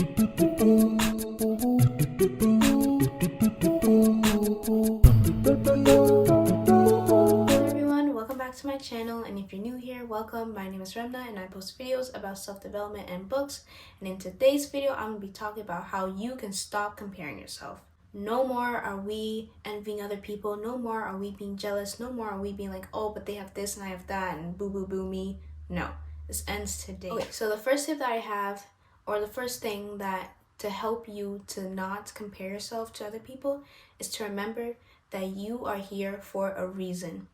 Everyone, welcome back to my channel, and if you're new here, welcome. My name is Remna and I post videos about self-development and books, and in today's video I'm going to be talking about how you can stop comparing yourself. No more are we envying other people, no more are we being jealous, no more are we being like, oh, but they have this and I have that and boo boo boo me. No, this ends today. Okay, so the first tip that I have, or the first thing that to help you to not compare yourself to other people, is to remember that you are here for a reason.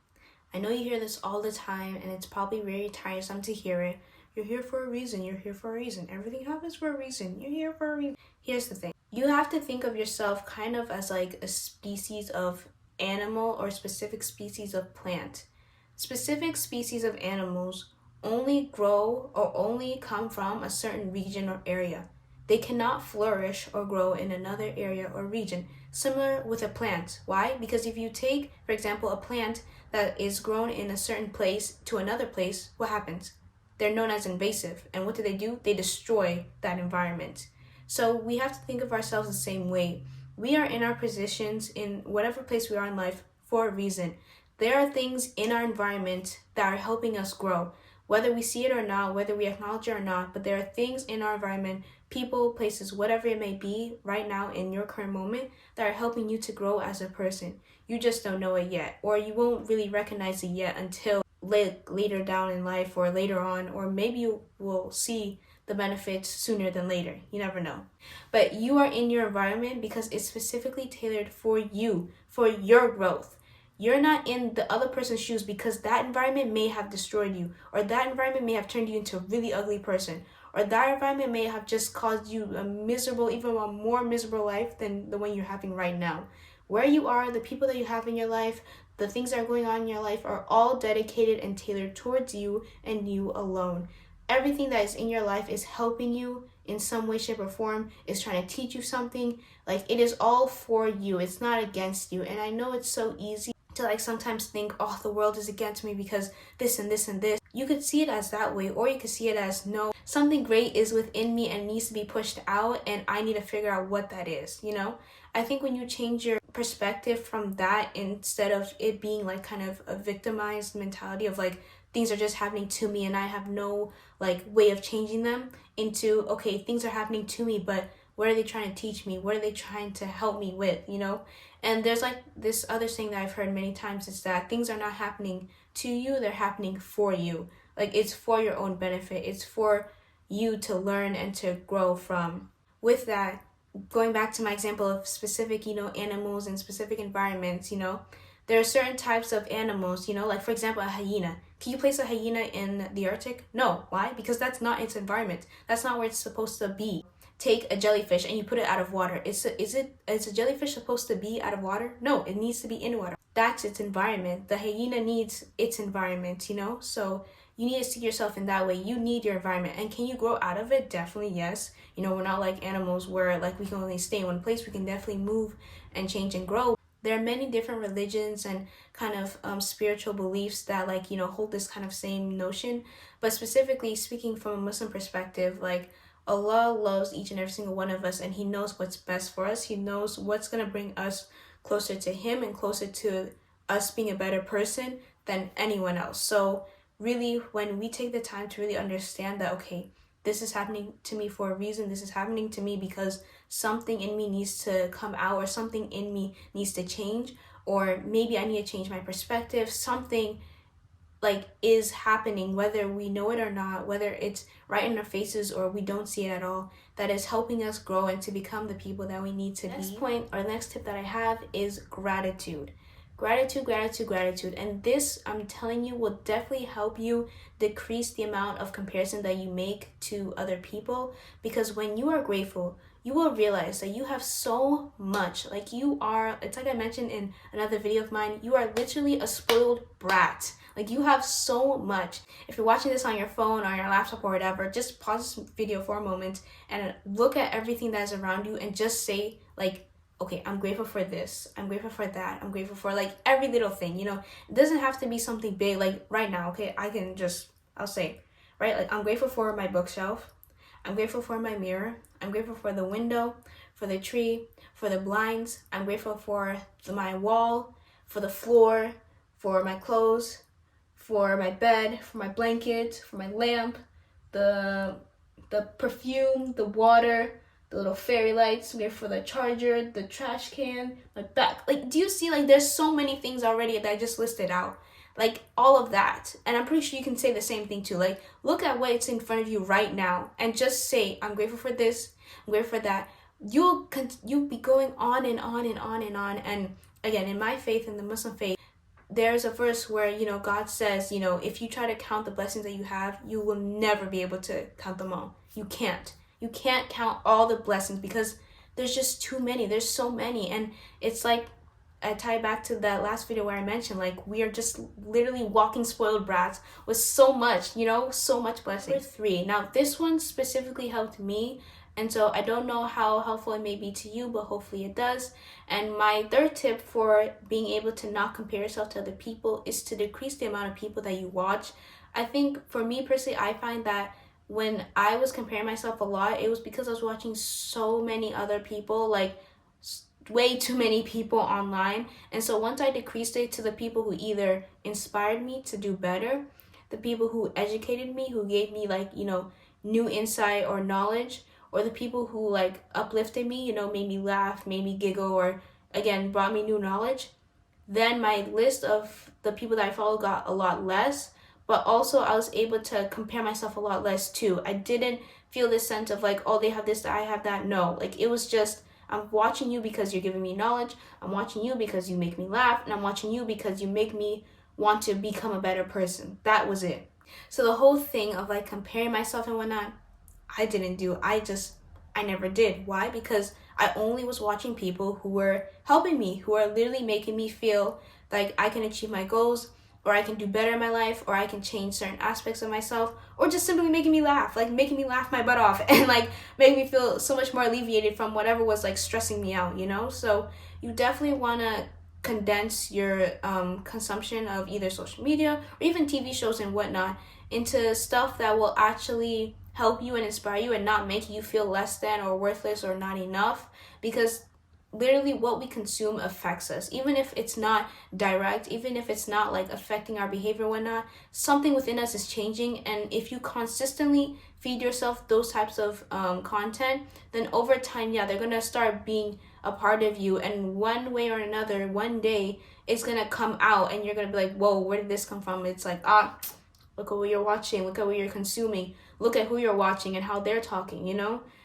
I know you hear this all the time and it's probably very tiresome to hear it. You're here for a reason, you're here for a reason. Everything happens for a reason, you're here for a reason. Here's the thing. You have to think of yourself kind of as like a species of animal or specific species of plant. Specific species of animals only grow or only come from a certain region or area. They cannot flourish or grow in another area or region. Similar with a plant. Why? Because if you take, for example, a plant that is grown in a certain place to another place, what happens? They're known as invasive. And what do? They destroy that environment. So we have to think of ourselves the same way. We are in our positions in whatever place we are in life for a reason. There are things in our environment that are helping us grow. Whether we see it or not, whether we acknowledge it or not, but there are things in our environment, people, places, whatever it may be right now in your current moment that are helping you to grow as a person. You just don't know it yet, or you won't really recognize it yet until later down in life or later on, or maybe you will see the benefits sooner than later. You never know. But you are in your environment because it's specifically tailored for you, for your growth. You're not in the other person's shoes because that environment may have destroyed you, or that environment may have turned you into a really ugly person, or that environment may have just caused you a miserable, even a more miserable life than the one you're having right now. Where you are, the people that you have in your life, the things that are going on in your life are all dedicated and tailored towards you and you alone. Everything that is in your life is helping you in some way, shape, or form, is trying to teach you something. Like, it is all for you. It's not against you. And I know it's so easy to like sometimes think, oh, the world is against me because this and this and this. You could see it as that way, or you could see it as, no, something great is within me and needs to be pushed out, and I need to figure out what that is, you know? I think when you change your perspective from that, instead of it being like kind of a victimized mentality of like, things are just happening to me and I have no like way of changing them, into, okay, things are happening to me, but what are they trying to teach me? What are they trying to help me with, you know? And there's like this other thing that I've heard many times, is that things are not happening to you, they're happening for you. Like, it's for your own benefit. It's for you to learn and to grow from. With that, going back to my example of specific, animals and specific environments, there are certain types of animals, like for example, a hyena. Can you place a hyena in the Arctic? No. Why? Because that's not its environment. That's not where it's supposed to be. Take a jellyfish and you put it out of water. Is a jellyfish supposed to be out of water? No, it needs to be in water. That's its environment. The hyena needs its environment, So you need to see yourself in that way. You need your environment. And can you grow out of it? Definitely yes. We're not like animals where like we can only stay in one place. We can definitely move and change and grow. There are many different religions and kind of spiritual beliefs that hold this kind of same notion. But specifically speaking from a Muslim perspective, like, Allah loves each and every single one of us, and He knows what's best for us. He knows what's going to bring us closer to Him and closer to us being a better person than anyone else. So really, when we take the time to really understand that, okay, this is happening to me for a reason. This is happening to me because something in me needs to come out, or something in me needs to change, or maybe I need to change my perspective. Something is happening, whether we know it or not, whether it's right in our faces or we don't see it at all, that is helping us grow and to become the people that we need to be. Next point, or next tip that I have, is gratitude. Gratitude. And this, I'm telling you, will definitely help you decrease the amount of comparison that you make to other people. Because when you are grateful, you will realize that you have so much. It's like I mentioned in another video of mine, you are literally a spoiled brat. You have so much. If you're watching this on your phone or your laptop or whatever, just pause this video for a moment and look at everything that is around you and just say, okay, I'm grateful for this. I'm grateful for that. I'm grateful for every little thing, It doesn't have to be something big. Right now, okay, I'll say, right? I'm grateful for my bookshelf. I'm grateful for my mirror. I'm grateful for the window, for the tree, for the blinds. I'm grateful for my wall, for the floor, for my clothes, for my bed, for my blanket, for my lamp, the perfume, the water, the little fairy lights. I'm grateful for the charger, the trash can, my back. Like, do you see, like, there's so many things already that I just listed out. Like, all of that. And I'm pretty sure you can say the same thing too. Like, look at what's in front of you right now and just say, I'm grateful for this, I'm grateful for that. You'll be going on and on and on and on. And again, in my faith, in the Muslim faith, there's a verse where, God says, if you try to count the blessings that you have, you will never be able to count them all. You can't count all the blessings because there's just too many. There's so many. And it's like, I tie back to that last video where I mentioned, like, we are just literally walking spoiled brats with so much, so much blessing. Number 3. Now, this one specifically helped me, and so I don't know how helpful it may be to you, but hopefully it does. And my 3rd tip for being able to not compare yourself to other people is to decrease the amount of people that you watch. I think for me personally, I find that when I was comparing myself a lot, it was because I was watching so many other people, like way too many people online. And so once I decreased it to the people who either inspired me to do better, the people who educated me, who gave me like, new insight or knowledge, or the people who like uplifted me, made me laugh, made me giggle, or again, brought me new knowledge, then my list of the people that I followed got a lot less. But also I was able to compare myself a lot less too. I didn't feel this sense of like, oh, they have this, I have that. No, like it was just, I'm watching you because you're giving me knowledge. I'm watching you because you make me laugh. And I'm watching you because you make me want to become a better person. That was it. So the whole thing of like comparing myself and whatnot, I didn't do. I never did. Why? Because I only was watching people who were helping me, who are literally making me feel like I can achieve my goals, or I can do better in my life, or I can change certain aspects of myself, or just simply making me laugh, like making me laugh my butt off and like make me feel so much more alleviated from whatever was like stressing me out, So you definitely want to condense your consumption of either social media or even TV shows and whatnot into stuff that will actually help you and inspire you and not make you feel less than or worthless or not enough, because literally what we consume affects us. Even if it's not direct, even if it's not like affecting our behavior and whatnot, something within us is changing. And if you consistently feed yourself those types of content, then over time, they're gonna start being a part of you, and one way or another, one day it's gonna come out and you're gonna be like, whoa, where did this come from? It's like, look at what you're watching, look at what you're consuming, look at who you're watching and how they're talking,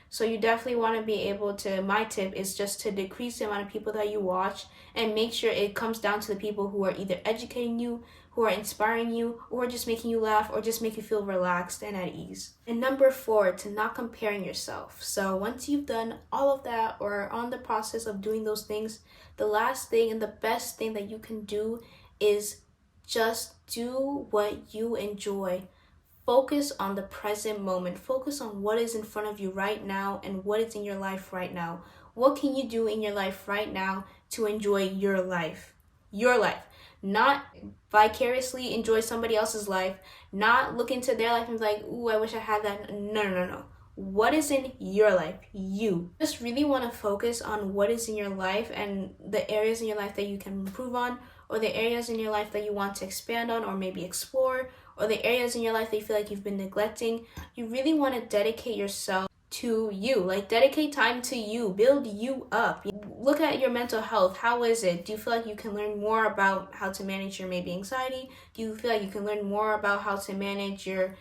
So you definitely want to be able to, my tip is just to decrease the amount of people that you watch and make sure it comes down to the people who are either educating you, who are inspiring you, or just making you laugh, or just make you feel relaxed and at ease. And number 4, to not comparing yourself. So once you've done all of that or are on the process of doing those things, the last thing and the best thing that you can do is just do what you enjoy. Focus on the present moment. Focus on what is in front of you right now and what is in your life right now. What can you do in your life right now to enjoy your life? Your life. Not vicariously enjoy somebody else's life. Not look into their life and be like, ooh, I wish I had that. No. What is in your life? You. Just really want to focus on what is in your life and the areas in your life that you can improve on, or the areas in your life that you want to expand on or maybe explore, or the areas in your life that you feel like you've been neglecting. You really want to dedicate yourself to you. Like, dedicate time to you. Build you up. Look at your mental health. How is it? Do you feel like you can learn more about how to manage your maybe anxiety? Do you feel like you can learn more about how to manage your,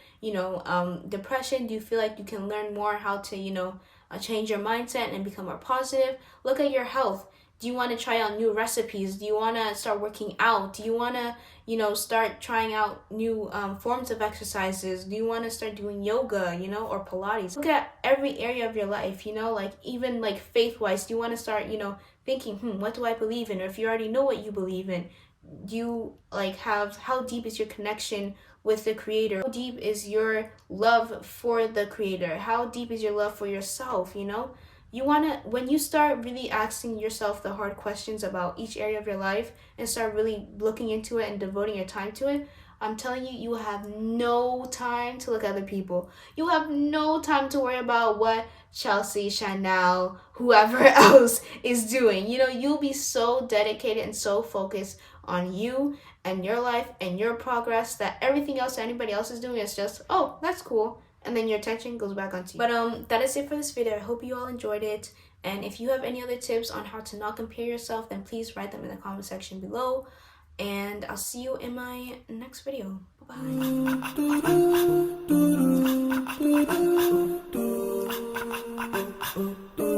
depression? Do you feel like you can learn more how to, change your mindset and become more positive? Look at your health. Do you want to try out new recipes? Do you want to start working out? Do you want to, start trying out new forms of exercises? Do you want to start doing yoga, or Pilates? Look at every area of your life, like even like faith-wise. Do you want to start, thinking, what do I believe in? Or if you already know what you believe in, do you how deep is your connection with the Creator? How deep is your love for the Creator? How deep is your love for yourself, You want to, when you start really asking yourself the hard questions about each area of your life and start really looking into it and devoting your time to it, I'm telling you, you have no time to look at other people. You have no time to worry about what Chelsea, Chanel, whoever else is doing. You know, you'll be so dedicated and so focused on you and your life and your progress that everything else anybody else is doing is just, oh, that's cool. And then your attention goes back onto you. But that is it for this video. I hope you all enjoyed it. And if you have any other tips on how to not compare yourself, then please write them in the comment section below. And I'll see you in my next video. Bye-bye.